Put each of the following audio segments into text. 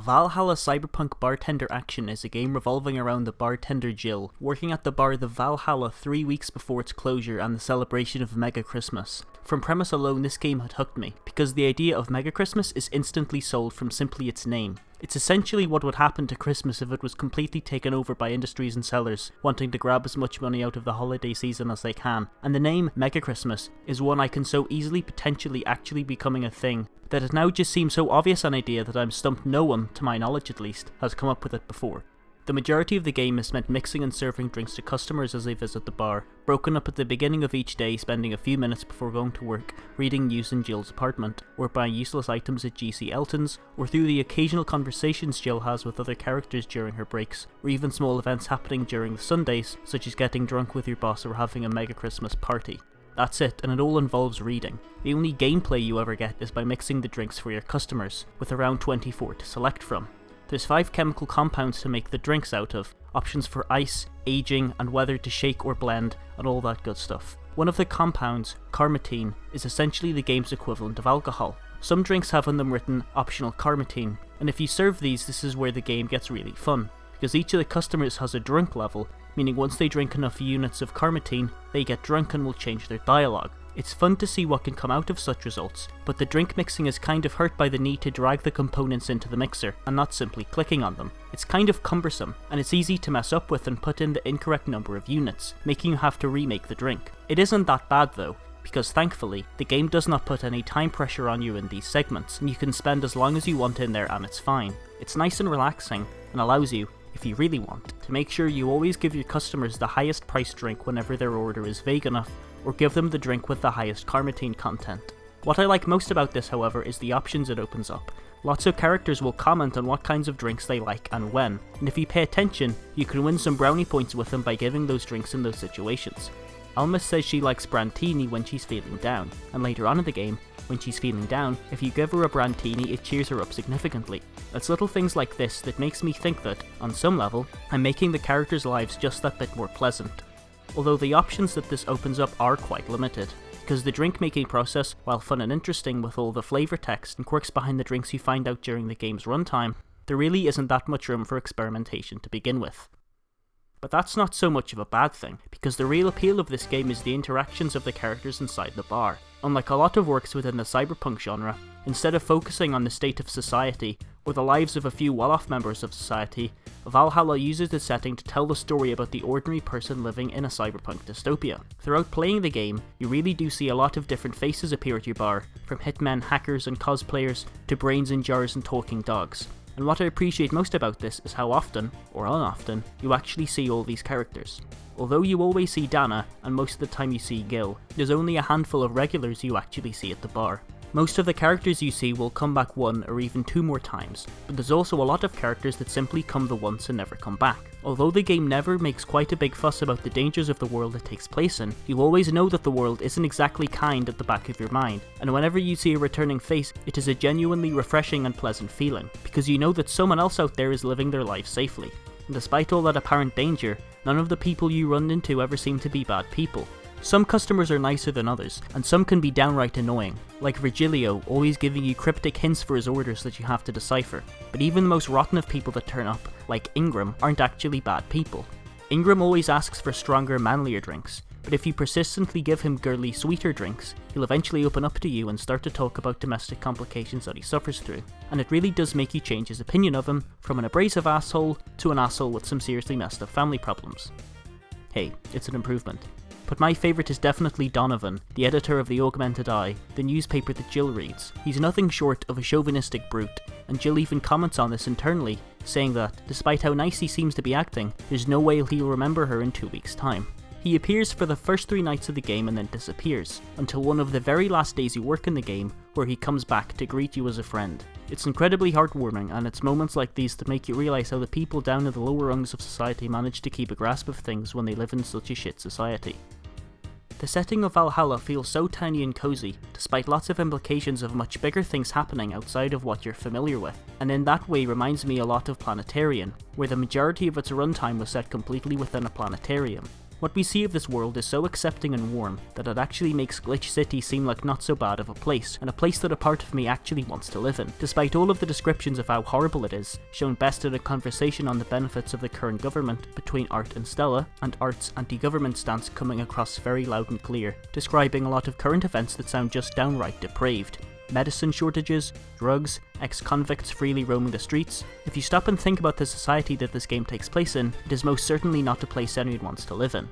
Valhalla Cyberpunk Bartender Action is a game revolving around the bartender Jill, working at the bar the Valhalla 3 weeks before its closure and the celebration of Mega Christmas. From premise alone, this game had hooked me, because the idea of Mega Christmas is instantly sold from simply its name. It's essentially what would happen to Christmas if it was completely taken over by industries and sellers, wanting to grab as much money out of the holiday season as they can, and the name Mega Christmas is one I can so easily potentially actually becoming a thing, that it now just seems so obvious an idea that I'm stumped no one, to my knowledge at least, has come up with it before. The majority of the game is spent mixing and serving drinks to customers as they visit the bar, broken up at the beginning of each day, spending a few minutes before going to work, reading news in Jill's apartment, or buying useless items at GC Elton's, or through the occasional conversations Jill has with other characters during her breaks, or even small events happening during the Sundays, such as getting drunk with your boss or having a mega Christmas party. That's it, and it all involves reading. The only gameplay you ever get is by mixing the drinks for your customers, with around 24 to select from. There's 5 chemical compounds to make the drinks out of, options for ice, aging, and whether to shake or blend, and all that good stuff. One of the compounds, carmethine, is essentially the game's equivalent of alcohol. Some drinks have on them written optional carmethine, and if you serve these, this is where the game gets really fun, because each of the customers has a drink level, meaning once they drink enough units of carmethine, they get drunk and will change their dialogue. It's fun to see what can come out of such results, but the drink mixing is kind of hurt by the need to drag the components into the mixer, and not simply clicking on them. It's kind of cumbersome, and it's easy to mess up with and put in the incorrect number of units, making you have to remake the drink. It isn't that bad though, because thankfully, the game does not put any time pressure on you in these segments, and you can spend as long as you want in there and it's fine. It's nice and relaxing, and allows you, if you really want, to make sure you always give your customers the highest price drink whenever their order is vague enough, or give them the drink with the highest carmethine content. What I like most about this, however, is the options it opens up. Lots of characters will comment on what kinds of drinks they like and when, and if you pay attention, you can win some brownie points with them by giving those drinks in those situations. Alma says she likes Brandtini when she's feeling down, and later on in the game, when she's feeling down, if you give her a Brandtini, it cheers her up significantly. It's little things like this that makes me think that, on some level, I'm making the characters' lives just that bit more pleasant. Although the options that this opens up are quite limited, because the drink making process, while fun and interesting with all the flavour text and quirks behind the drinks you find out during the game's runtime, there really isn't that much room for experimentation to begin with. But that's not so much of a bad thing, because the real appeal of this game is the interactions of the characters inside the bar. Unlike a lot of works within the cyberpunk genre, instead of focusing on the state of society, or the lives of a few well-off members of society, Valhalla uses the setting to tell the story about the ordinary person living in a cyberpunk dystopia. Throughout playing the game, you really do see a lot of different faces appear at your bar, from hitmen, hackers and cosplayers, to brains in jars and talking dogs. And what I appreciate most about this is how often, or unoften, you actually see all these characters. Although you always see Dana, and most of the time you see Gil, there's only a handful of regulars you actually see at the bar. Most of the characters you see will come back 1 or even 2 more times, but there's also a lot of characters that simply come the once and never come back. Although the game never makes quite a big fuss about the dangers of the world it takes place in, you always know that the world isn't exactly kind at the back of your mind, and whenever you see a returning face, it is a genuinely refreshing and pleasant feeling, because you know that someone else out there is living their life safely. And despite all that apparent danger, none of the people you run into ever seem to be bad people. Some customers are nicer than others, and some can be downright annoying, like Virgilio always giving you cryptic hints for his orders that you have to decipher. But even the most rotten of people that turn up, like Ingram, aren't actually bad people. Ingram always asks for stronger, manlier drinks, but if you persistently give him girly, sweeter drinks, he'll eventually open up to you and start to talk about domestic complications that he suffers through. And it really does make you change his opinion of him, from an abrasive asshole to an asshole with some seriously messed up family problems. Hey, it's an improvement. But my favourite is definitely Donovan, the editor of the Augmented Eye, the newspaper that Jill reads. He's nothing short of a chauvinistic brute, and Jill even comments on this internally, saying that, despite how nice he seems to be acting, there's no way he'll remember her in 2 weeks' time. He appears for the first 3 nights of the game and then disappears, until one of the very last days you work in the game, where he comes back to greet you as a friend. It's incredibly heartwarming, and it's moments like these that make you realise how the people down in the lower rungs of society manage to keep a grasp of things when they live in such a shit society. The setting of Valhalla feels so tiny and cozy, despite lots of implications of much bigger things happening outside of what you're familiar with, and in that way reminds me a lot of Planetarian, where the majority of its runtime was set completely within a planetarium. What we see of this world is so accepting and warm that it actually makes Glitch City seem like not so bad of a place, and a place that a part of me actually wants to live in, despite all of the descriptions of how horrible it is, shown best in a conversation on the benefits of the current government between Art and Stella, and Art's anti-government stance coming across very loud and clear, describing a lot of current events that sound just downright depraved. Medicine shortages, drugs, ex-convicts freely roaming the streets. If you stop and think about the society that this game takes place in, it is most certainly not a place anyone wants to live in.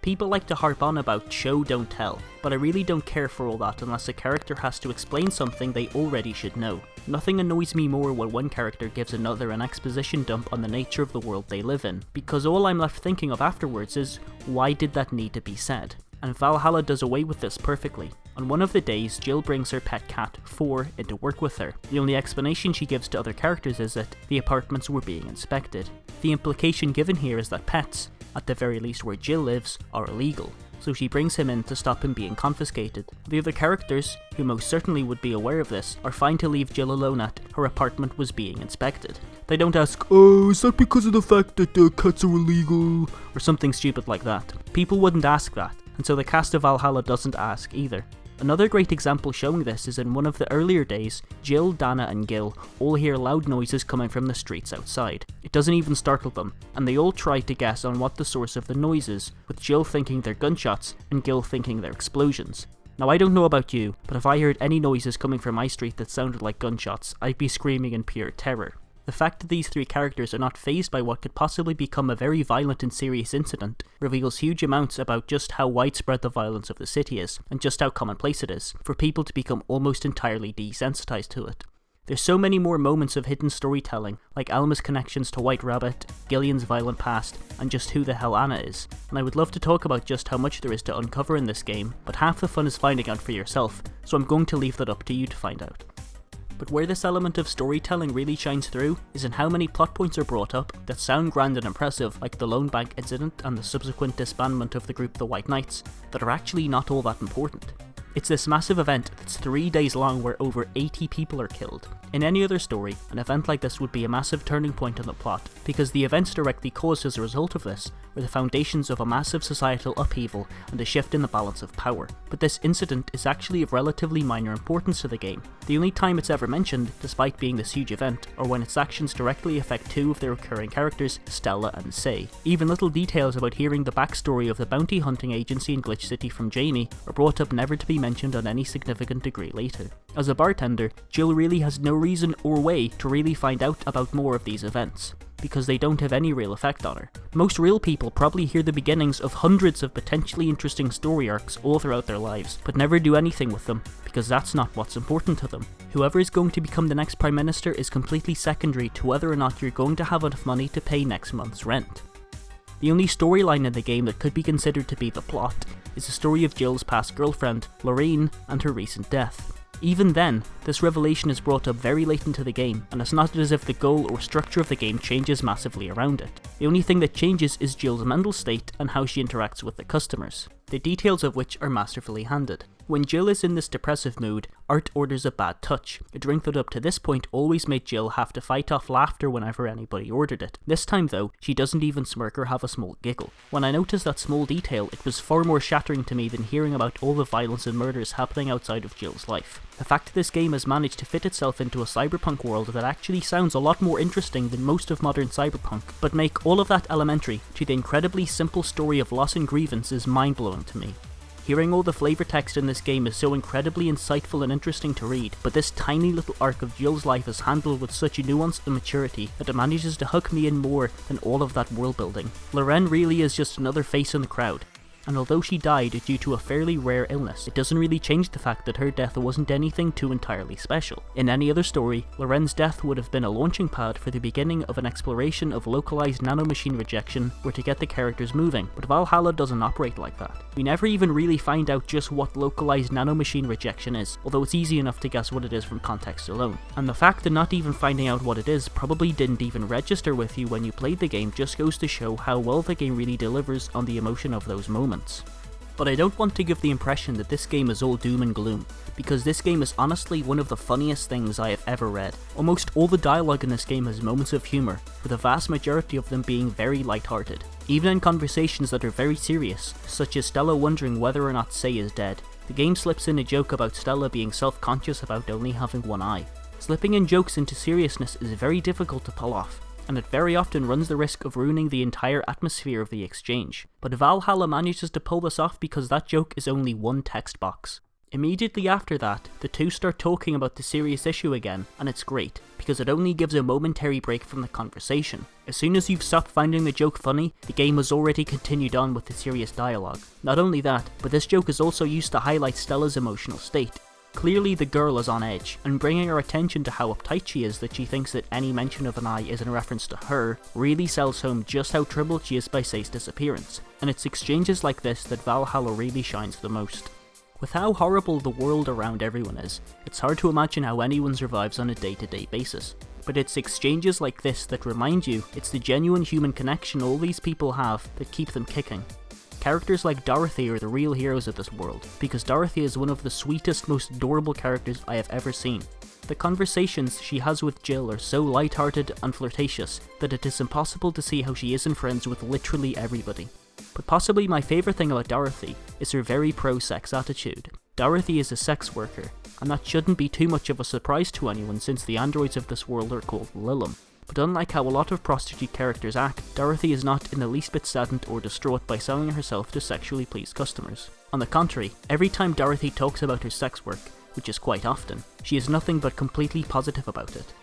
People like to harp on about show don't tell, but I really don't care for all that unless a character has to explain something they already should know. Nothing annoys me more when one character gives another an exposition dump on the nature of the world they live in, because all I'm left thinking of afterwards is, why did that need to be said? And Valhalla does away with this perfectly. On one of the days, Jill brings her pet cat, 4, into work with her. The only explanation she gives to other characters is that the apartments were being inspected. The implication given here is that pets, at the very least where Jill lives, are illegal, so she brings him in to stop him being confiscated. The other characters, who most certainly would be aware of this, are fine to leave Jill alone at her apartment was being inspected. They don't ask, oh, is that because of the fact that the cats are illegal? Or something stupid like that. People wouldn't ask that, and so the cast of Valhalla doesn't ask either. Another great example showing this is in one of the earlier days, Jill, Dana and Gil all hear loud noises coming from the streets outside. It doesn't even startle them, and they all try to guess on what the source of the noise is, with Jill thinking they're gunshots and Gil thinking they're explosions. Now I don't know about you, but if I heard any noises coming from my street that sounded like gunshots, I'd be screaming in pure terror. The fact that these three characters are not fazed by what could possibly become a very violent and serious incident reveals huge amounts about just how widespread the violence of the city is, and just how commonplace it is, for people to become almost entirely desensitized to it. There's so many more moments of hidden storytelling, like Alma's connections to White Rabbit, Gillian's violent past, and just who the hell Anna is, and I would love to talk about just how much there is to uncover in this game, but half the fun is finding out for yourself, so I'm going to leave that up to you to find out. But where this element of storytelling really shines through is in how many plot points are brought up that sound grand and impressive, like the Lone Bank incident and the subsequent disbandment of the group the White Knights, that are actually not all that important. It's this massive event that's 3 days long where over 80 people are killed. In any other story, an event like this would be a massive turning point in the plot, because the events directly caused as a result of this were the foundations of a massive societal upheaval and a shift in the balance of power. But this incident is actually of relatively minor importance to the game. The only time it's ever mentioned, despite being this huge event, are when its actions directly affect two of the recurring characters, Stella and Sei. Even little details about hearing the backstory of the bounty hunting agency in Glitch City from Jamie are brought up never to be mentioned on any significant degree later. As a bartender, Jill really has no reason or way to really find out about more of these events, because they don't have any real effect on her. Most real people probably hear the beginnings of hundreds of potentially interesting story arcs all throughout their lives, but never do anything with them, because that's not what's important to them. Whoever is going to become the next Prime Minister is completely secondary to whether or not you're going to have enough money to pay next month's rent. The only storyline in the game that could be considered to be the plot is the story of Jill's past girlfriend, Lorraine, and her recent death. Even then, this revelation is brought up very late into the game, and it's not as if the goal or structure of the game changes massively around it. The only thing that changes is Jill's mental state and how she interacts with the customers, the details of which are masterfully handled. When Jill is in this depressive mood, Art orders a bad touch, a drink that up to this point always made Jill have to fight off laughter whenever anybody ordered it. This time though, she doesn't even smirk or have a small giggle. When I noticed that small detail, it was far more shattering to me than hearing about all the violence and murders happening outside of Jill's life. The fact that this game has managed to fit itself into a cyberpunk world that actually sounds a lot more interesting than most of modern cyberpunk, but make all of that elementary to the incredibly simple story of loss and grievance is mind-blowing to me. Hearing all the flavor text in this game is so incredibly insightful and interesting to read, but this tiny little arc of Jill's life is handled with such nuance and maturity that it manages to hook me in more than all of that world building. Lorraine really is just another face in the crowd, and although she died due to a fairly rare illness, it doesn't really change the fact that her death wasn't anything too entirely special. In any other story, Lorraine's death would have been a launching pad for the beginning of an exploration of localized nanomachine rejection or to get the characters moving, but Valhalla doesn't operate like that. We never even really find out just what localized nanomachine rejection is, although it's easy enough to guess what it is from context alone. And the fact that not even finding out what it is probably didn't even register with you when you played the game just goes to show how well the game really delivers on the emotion of those moments. But I don't want to give the impression that this game is all doom and gloom, because this game is honestly one of the funniest things I have ever read. Almost all the dialogue in this game has moments of humour, with the vast majority of them being very lighthearted. Even in conversations that are very serious, such as Stella wondering whether or not Sei is dead, the game slips in a joke about Stella being self-conscious about only having one eye. Slipping in jokes into seriousness is very difficult to pull off, and it very often runs the risk of ruining the entire atmosphere of the exchange. But Valhalla manages to pull this off because that joke is only one text box. Immediately after that, the two start talking about the serious issue again, and it's great, because it only gives a momentary break from the conversation. As soon as you've stopped finding the joke funny, the game has already continued on with the serious dialogue. Not only that, but this joke is also used to highlight Stella's emotional state. Clearly the girl is on edge, and bringing her attention to how uptight she is that she thinks that any mention of an eye is in reference to her really sells home just how troubled she is by Sei's disappearance, and it's exchanges like this that Valhalla really shines the most. With how horrible the world around everyone is, it's hard to imagine how anyone survives on a day-to-day basis. But it's exchanges like this that remind you it's the genuine human connection all these people have that keep them kicking. Characters like Dorothy are the real heroes of this world, because Dorothy is one of the sweetest, most adorable characters I have ever seen. The conversations she has with Jill are so light-hearted and flirtatious that it is impossible to see how she isn't friends with literally everybody. But possibly my favourite thing about Dorothy is her very pro-sex attitude. Dorothy is a sex worker, and that shouldn't be too much of a surprise to anyone since the androids of this world are called Lilim. But unlike how a lot of prostitute characters act, Dorothy is not in the least bit saddened or distraught by selling herself to sexually pleased customers. On the contrary, every time Dorothy talks about her sex work, which is quite often, she is nothing but completely positive about it.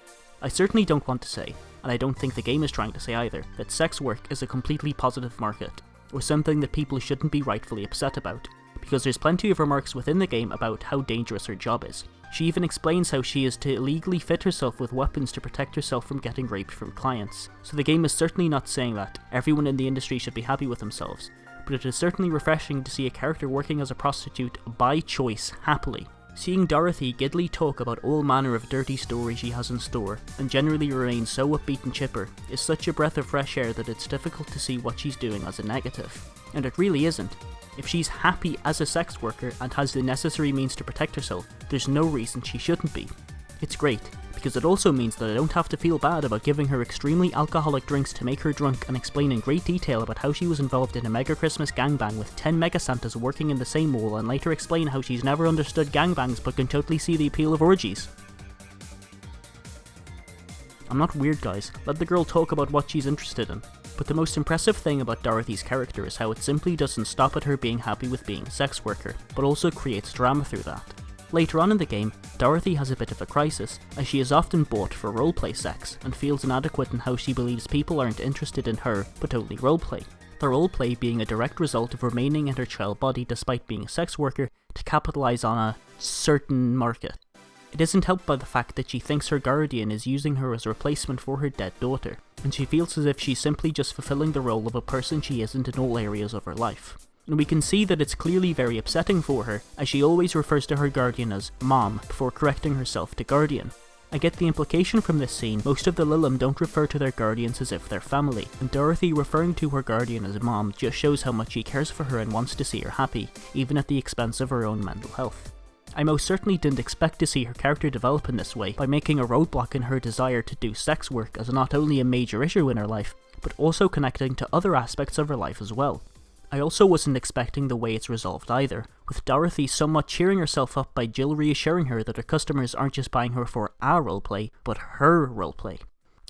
I certainly don't want to say, and I don't think the game is trying to say either, that sex work is a completely positive market, or something that people shouldn't be rightfully upset about, because there's plenty of remarks within the game about how dangerous her job is. She even explains how she is to illegally fit herself with weapons to protect herself from getting raped from clients. So the game is certainly not saying that everyone in the industry should be happy with themselves, but it is certainly refreshing to see a character working as a prostitute by choice happily. Seeing Dorothy giddily talk about all manner of dirty stories she has in store, and generally remain so upbeat and chipper, is such a breath of fresh air that it's difficult to see what she's doing as a negative. And it really isn't. If she's happy as a sex worker and has the necessary means to protect herself, there's no reason she shouldn't be. It's great, because it also means that I don't have to feel bad about giving her extremely alcoholic drinks to make her drunk and explain in great detail about how she was involved in a Mega Christmas gangbang with 10 Mega Santas working in the same mall, and later explain how she's never understood gangbangs but can totally see the appeal of orgies. I'm not weird, guys. Let the girl talk about what she's interested in. But the most impressive thing about Dorothy's character is how it simply doesn't stop at her being happy with being a sex worker, but also creates drama through that. Later on in the game, Dorothy has a bit of a crisis, as she is often bought for roleplay sex, and feels inadequate in how she believes people aren't interested in her, but only roleplay. The roleplay being a direct result of remaining in her child body despite being a sex worker to capitalise on a certain market. It isn't helped by the fact that she thinks her guardian is using her as a replacement for her dead daughter, and she feels as if she's simply just fulfilling the role of a person she isn't in all areas of her life. And we can see that it's clearly very upsetting for her, as she always refers to her guardian as Mom before correcting herself to Guardian. I get the implication from this scene, most of the Lilim don't refer to their guardians as if they're family, and Dorothy referring to her guardian as Mom just shows how much she cares for her and wants to see her happy, even at the expense of her own mental health. I most certainly didn't expect to see her character develop in this way, by making a roadblock in her desire to do sex work as not only a major issue in her life, but also connecting to other aspects of her life as well. I also wasn't expecting the way it's resolved either, with Dorothy somewhat cheering herself up by Jill reassuring her that her customers aren't just buying her for a roleplay, but her roleplay.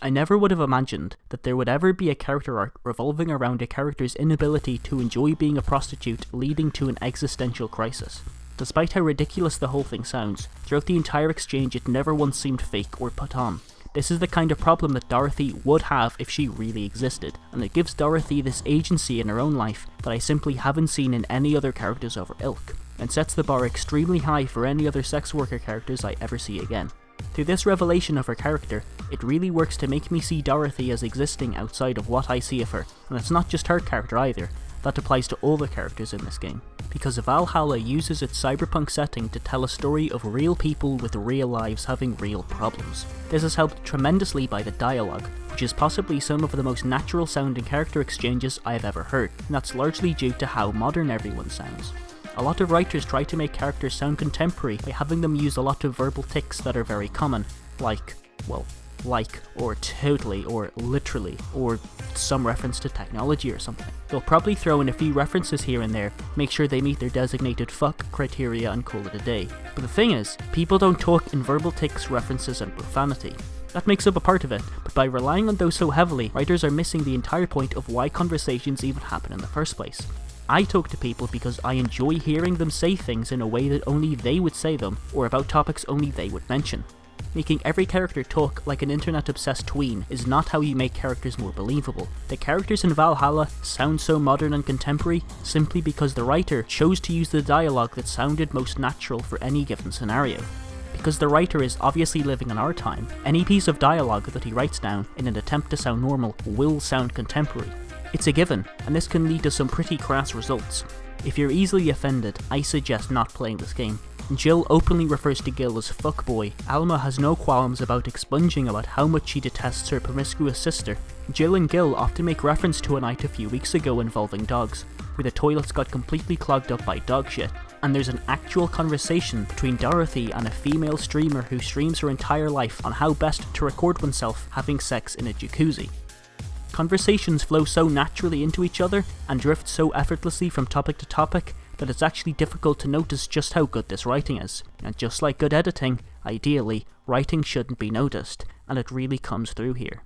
I never would have imagined that there would ever be a character arc revolving around a character's inability to enjoy being a prostitute leading to an existential crisis. Despite how ridiculous the whole thing sounds, throughout the entire exchange it never once seemed fake or put on. This is the kind of problem that Dorothy would have if she really existed, and it gives Dorothy this agency in her own life that I simply haven't seen in any other characters of her ilk, and sets the bar extremely high for any other sex worker characters I ever see again. Through this revelation of her character, it really works to make me see Dorothy as existing outside of what I see of her, and it's not just her character either, that applies to all the characters in this game. because Valhalla uses its cyberpunk setting to tell a story of real people with real lives having real problems. This is helped tremendously by the dialogue, which is possibly some of the most natural sounding character exchanges I have ever heard, and that's largely due to how modern everyone sounds. A lot of writers try to make characters sound contemporary by having them use a lot of verbal tics that are very common, like, or totally, or literally, or some reference to technology or something. They'll probably throw in a few references here and there, make sure they meet their designated fuck criteria and call it a day. But the thing is, people don't talk in verbal tics, references and profanity. That makes up a part of it, but by relying on those so heavily, writers are missing the entire point of why conversations even happen in the first place. I talk to people because I enjoy hearing them say things in a way that only they would say them, or about topics only they would mention. Making every character talk like an internet-obsessed tween is not how you make characters more believable. The characters in Valhalla sound so modern and contemporary simply because the writer chose to use the dialogue that sounded most natural for any given scenario. Because the writer is obviously living in our time, any piece of dialogue that he writes down in an attempt to sound normal will sound contemporary. It's a given, and this can lead to some pretty crass results. If you're easily offended, I suggest not playing this game. Jill openly refers to Gil as fuckboy. Alma has no qualms about expunging about how much she detests her promiscuous sister. Jill and Gil often make reference to a night a few weeks ago involving dogs, where the toilets got completely clogged up by dog shit, and there's an actual conversation between Dorothy and a female streamer who streams her entire life on how best to record oneself having sex in a jacuzzi. Conversations flow so naturally into each other and drift so effortlessly from topic to topic that it's actually difficult to notice just how good this writing is. And just like good editing, ideally, writing shouldn't be noticed, and it really comes through here.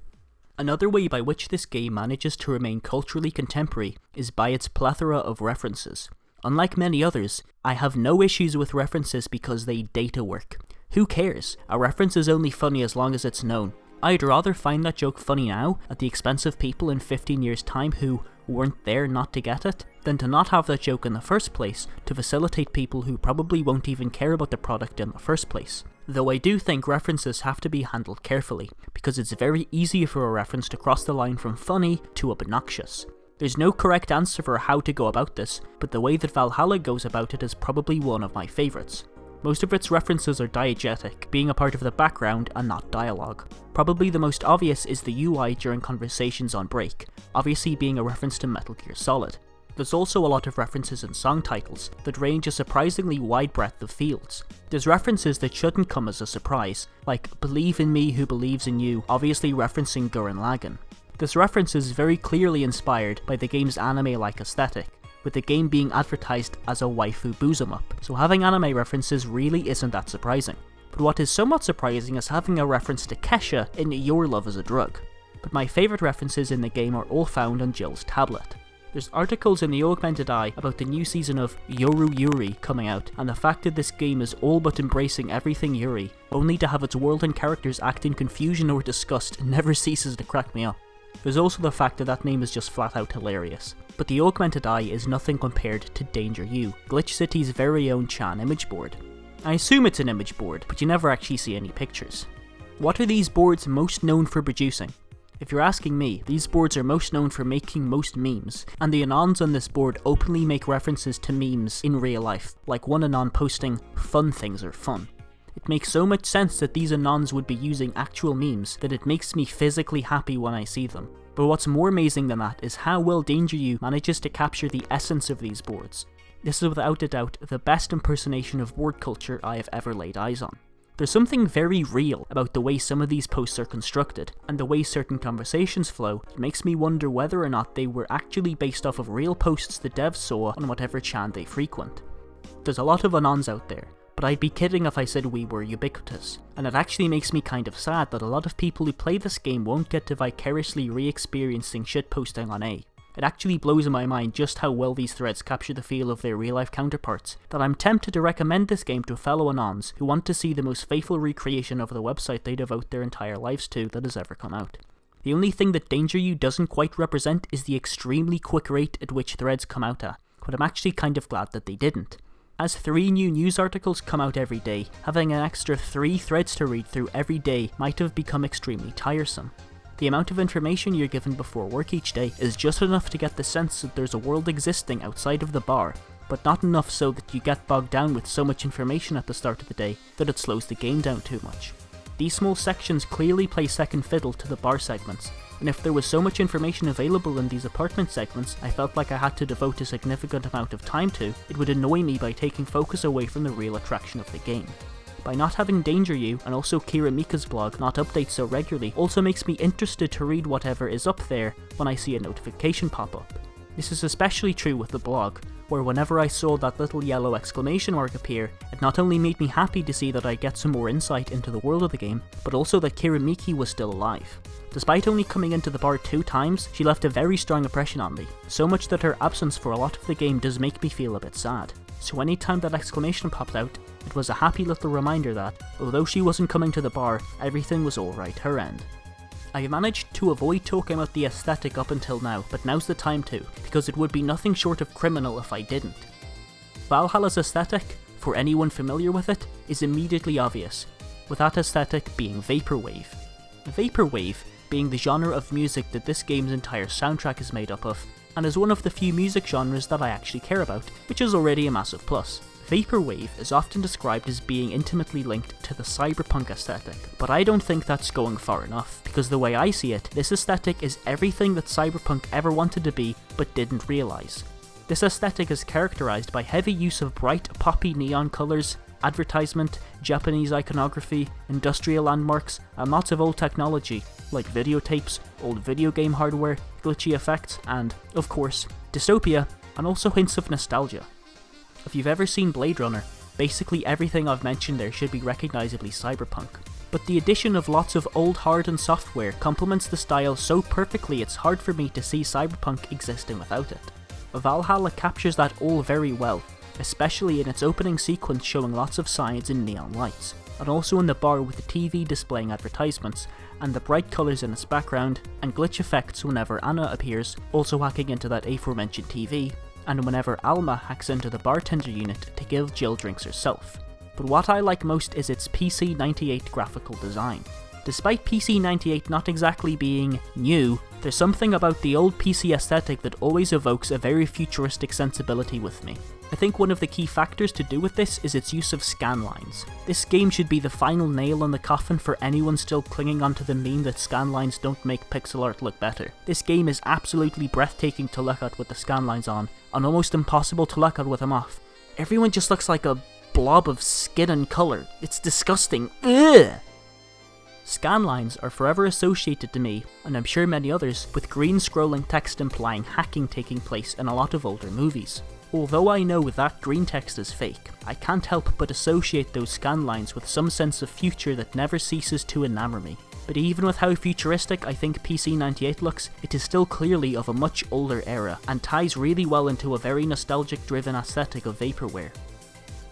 Another way by which this game manages to remain culturally contemporary is by its plethora of references. Unlike many others, I have no issues with references because they data work. Who cares? A reference is only funny as long as it's known. I'd rather find that joke funny now, at the expense of people in 15 years' time who weren't there not to get it, than to not have that joke in the first place to facilitate people who probably won't even care about the product in the first place. Though I do think references have to be handled carefully, because it's very easy for a reference to cross the line from funny to obnoxious. There's no correct answer for how to go about this, but the way that Valhalla goes about it is probably one of my favourites. Most of its references are diegetic, being a part of the background and not dialogue. Probably the most obvious is the UI during conversations on break, obviously being a reference to Metal Gear Solid. There's also a lot of references in song titles that range a surprisingly wide breadth of fields. There's references that shouldn't come as a surprise, like Believe in Me Who Believes in You, obviously referencing Gurren Lagann. This reference is very clearly inspired by the game's anime-like aesthetic, with the game being advertised as a waifu bosom up, so having anime references really isn't that surprising. But what is somewhat surprising is having a reference to Kesha in Your Love is a Drug. But my favourite references in the game are all found on Jill's tablet. There's articles in the Augmented Eye about the new season of Yoru Yuri coming out, and the fact that this game is all but embracing everything Yuri, only to have its world and characters act in confusion or disgust, never ceases to crack me up. There's also the fact that that name is just flat out hilarious. But the Augmented Eye is nothing compared to Danger U, Glitch City's very own Chan image board. I assume it's an image board, but you never actually see any pictures. What are these boards most known for producing? If you're asking me, these boards are most known for making most memes, and the Anons on this board openly make references to memes in real life, like one Anon posting, "Fun things are fun." It makes so much sense that these Anons would be using actual memes that it makes me physically happy when I see them. But what's more amazing than that is how well Danger U manages to capture the essence of these boards. This is without a doubt the best impersonation of board culture I have ever laid eyes on. There's something very real about the way some of these posts are constructed, and the way certain conversations flow. It makes me wonder whether or not they were actually based off of real posts the devs saw on whatever chan they frequent. There's a lot of Anons out there, but I'd be kidding if I said we were ubiquitous, and it actually makes me kind of sad that a lot of people who play this game won't get to vicariously re-experiencing shitposting on A. It actually blows my mind just how well these threads capture the feel of their real-life counterparts, that I'm tempted to recommend this game to fellow Anons who want to see the most faithful recreation of the website they devote their entire lives to that has ever come out. The only thing that Danger U doesn't quite represent is the extremely quick rate at which threads come out at, but I'm actually kind of glad that they didn't. As 3 new news articles come out every day, having an extra 3 threads to read through every day might have become extremely tiresome. The amount of information you're given before work each day is just enough to get the sense that there's a world existing outside of the bar, but not enough so that you get bogged down with so much information at the start of the day that it slows the game down too much. These small sections clearly play second fiddle to the bar segments, and if there was so much information available in these apartment segments I felt like I had to devote a significant amount of time to, it would annoy me by taking focus away from the real attraction of the game. By not having Danger You, and also Kira Mika's blog not update so regularly, also makes me interested to read whatever is up there when I see a notification pop up. This is especially true with the blog, where whenever I saw that little yellow exclamation mark appear, it not only made me happy to see that I get some more insight into the world of the game, but also that Kira Miki was still alive. Despite only coming into the bar 2 times, she left a very strong impression on me, so much that her absence for a lot of the game does make me feel a bit sad. So anytime that exclamation popped out, it was a happy little reminder that, although she wasn't coming to the bar, everything was alright her end. I managed to avoid talking about the aesthetic up until now, but now's the time to, because it would be nothing short of criminal if I didn't. Valhalla's aesthetic, for anyone familiar with it, is immediately obvious, with that aesthetic being Vaporwave. Vaporwave being the genre of music that this game's entire soundtrack is made up of, and is one of the few music genres that I actually care about, which is already a massive plus. Vaporwave is often described as being intimately linked to the cyberpunk aesthetic, but I don't think that's going far enough, because the way I see it, this aesthetic is everything that cyberpunk ever wanted to be but didn't realise. This aesthetic is characterised by heavy use of bright poppy neon colours, advertisement, Japanese iconography, industrial landmarks, and lots of old technology, like videotapes, old video game hardware, glitchy effects, and, of course, dystopia, and also hints of nostalgia. If you've ever seen Blade Runner, basically everything I've mentioned there should be recognisably cyberpunk. But the addition of lots of old hard-and software complements the style so perfectly it's hard for me to see cyberpunk existing without it. Valhalla captures that all very well, especially in its opening sequence showing lots of signs in neon lights, and also in the bar with the TV displaying advertisements, and the bright colours in its background, and glitch effects whenever Anna appears, also hacking into that aforementioned TV, and whenever Alma hacks into the bartender unit to give Jill drinks herself. But what I like most is its PC-98 graphical design. Despite PC-98 not exactly being new, there's something about the old PC aesthetic that always evokes a very futuristic sensibility with me. I think one of the key factors to do with this is its use of scanlines. This game should be the final nail in the coffin for anyone still clinging onto the meme that scanlines don't make pixel art look better. This game is absolutely breathtaking to look at with the scanlines on, and almost impossible to look at with them off. Everyone just looks like a blob of skin and colour. It's disgusting. Ugh! Scanlines are forever associated to me, and I'm sure many others, with green scrolling text implying hacking taking place in a lot of older movies. Although I know that green text is fake, I can't help but associate those scanlines with some sense of future that never ceases to enamour me. But even with how futuristic I think PC-98 looks, it is still clearly of a much older era, and ties really well into a very nostalgic driven aesthetic of vaporware.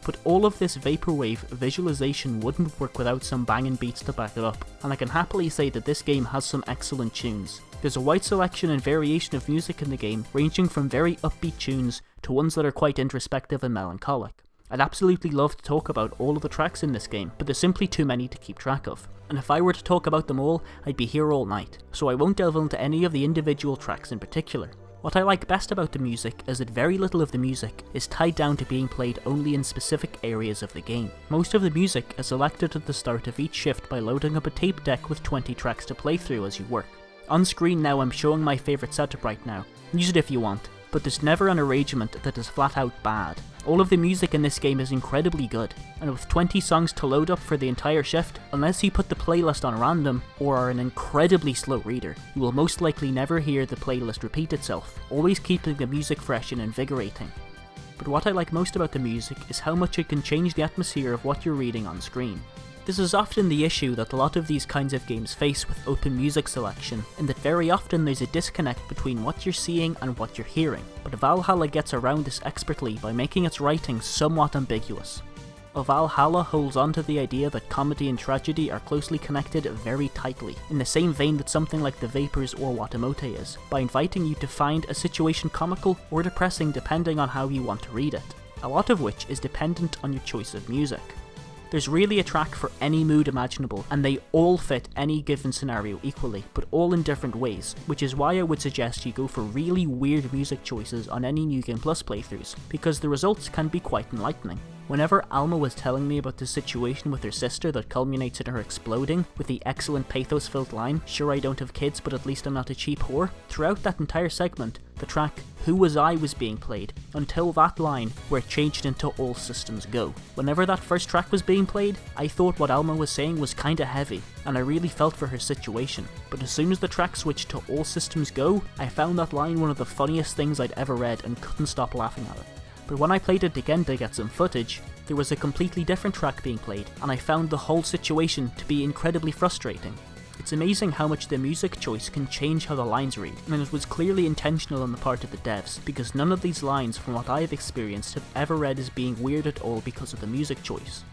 But all of this vaporwave visualization wouldn't work without some banging beats to back it up, and I can happily say that this game has some excellent tunes. There's a wide selection and variation of music in the game, ranging from very upbeat tunes to ones that are quite introspective and melancholic. I'd absolutely love to talk about all of the tracks in this game, but there's simply too many to keep track of. And if I were to talk about them all, I'd be here all night, so I won't delve into any of the individual tracks in particular. What I like best about the music is that very little of the music is tied down to being played only in specific areas of the game. Most of the music is selected at the start of each shift by loading up a tape deck with 20 tracks to play through as you work. On screen now I'm showing my favourite setup right now, use it if you want, but there's never an arrangement that is flat out bad. All of the music in this game is incredibly good, and with 20 songs to load up for the entire shift, unless you put the playlist on random or are an incredibly slow reader, you will most likely never hear the playlist repeat itself, always keeping the music fresh and invigorating. But what I like most about the music is how much it can change the atmosphere of what you're reading on screen. This is often the issue that a lot of these kinds of games face with open music selection, in that very often there's a disconnect between what you're seeing and what you're hearing, but Valhalla gets around this expertly by making its writing somewhat ambiguous. Valhalla holds on to the idea that comedy and tragedy are closely connected very tightly, in the same vein that something like The Vapors or Watamote is, by inviting you to find a situation comical or depressing depending on how you want to read it, a lot of which is dependent on your choice of music. There's really a track for any mood imaginable, and they all fit any given scenario equally, but all in different ways, which is why I would suggest you go for really weird music choices on any New Game Plus playthroughs, because the results can be quite enlightening. Whenever Alma was telling me about the situation with her sister that culminates in her exploding, with the excellent pathos-filled line, "Sure I don't have kids, but at least I'm not a cheap whore," throughout that entire segment, the track "Who Was I" was being played, until that line where it changed into "All Systems Go." Whenever that first track was being played, I thought what Alma was saying was kinda heavy, and I really felt for her situation, but as soon as the track switched to "All Systems Go," I found that line one of the funniest things I'd ever read and couldn't stop laughing at it. But when I played it again to get some footage, there was a completely different track being played, and I found the whole situation to be incredibly frustrating. It's amazing how much the music choice can change how the lines read, and it was clearly intentional on the part of the devs, because none of these lines from what I've experienced have ever read as being weird at all because of the music choice.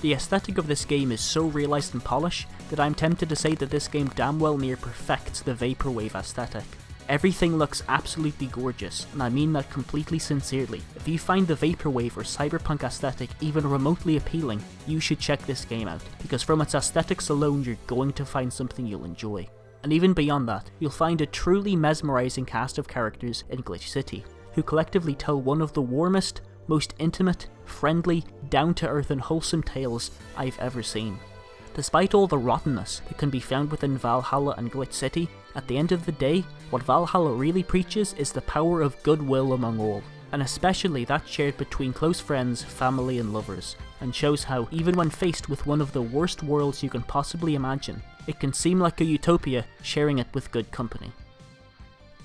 The aesthetic of this game is so realised and polished that I'm tempted to say that this game damn well near perfects the Vaporwave aesthetic. Everything looks absolutely gorgeous, and I mean that completely sincerely. If you find the Vaporwave or cyberpunk aesthetic even remotely appealing, you should check this game out, because from its aesthetics alone you're going to find something you'll enjoy. And even beyond that, you'll find a truly mesmerising cast of characters in Glitch City, who collectively tell one of the warmest, most intimate, friendly, down-to-earth and wholesome tales I've ever seen. Despite all the rottenness that can be found within Valhalla and Glitch City, at the end of the day, what Valhalla really preaches is the power of goodwill among all, and especially that shared between close friends, family and lovers, and shows how, even when faced with one of the worst worlds you can possibly imagine, it can seem like a utopia sharing it with good company.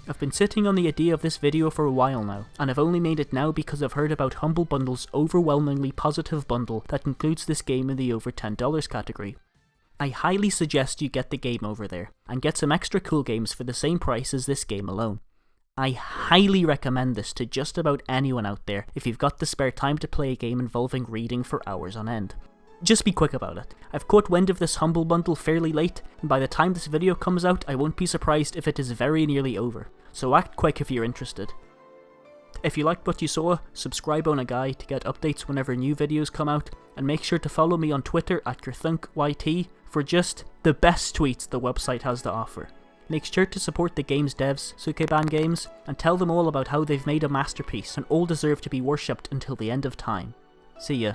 I've been sitting on the idea of this video for a while now, and I've only made it now because I've heard about Humble Bundle's overwhelmingly positive bundle that includes this game in the over $10 category. I highly suggest you get the game over there, and get some extra cool games for the same price as this game alone. I highly recommend this to just about anyone out there if you've got the spare time to play a game involving reading for hours on end. Just be quick about it. I've caught wind of this Humble Bundle fairly late, and by the time this video comes out I won't be surprised if it is very nearly over, so act quick if you're interested. If you liked what you saw, subscribe on a guy to get updates whenever new videos come out, and make sure to follow me on Twitter at KerthunkYT for just the best tweets the website has to offer. Make sure to support the game's devs, Sukeban Games, and tell them all about how they've made a masterpiece and all deserve to be worshipped until the end of time. See ya.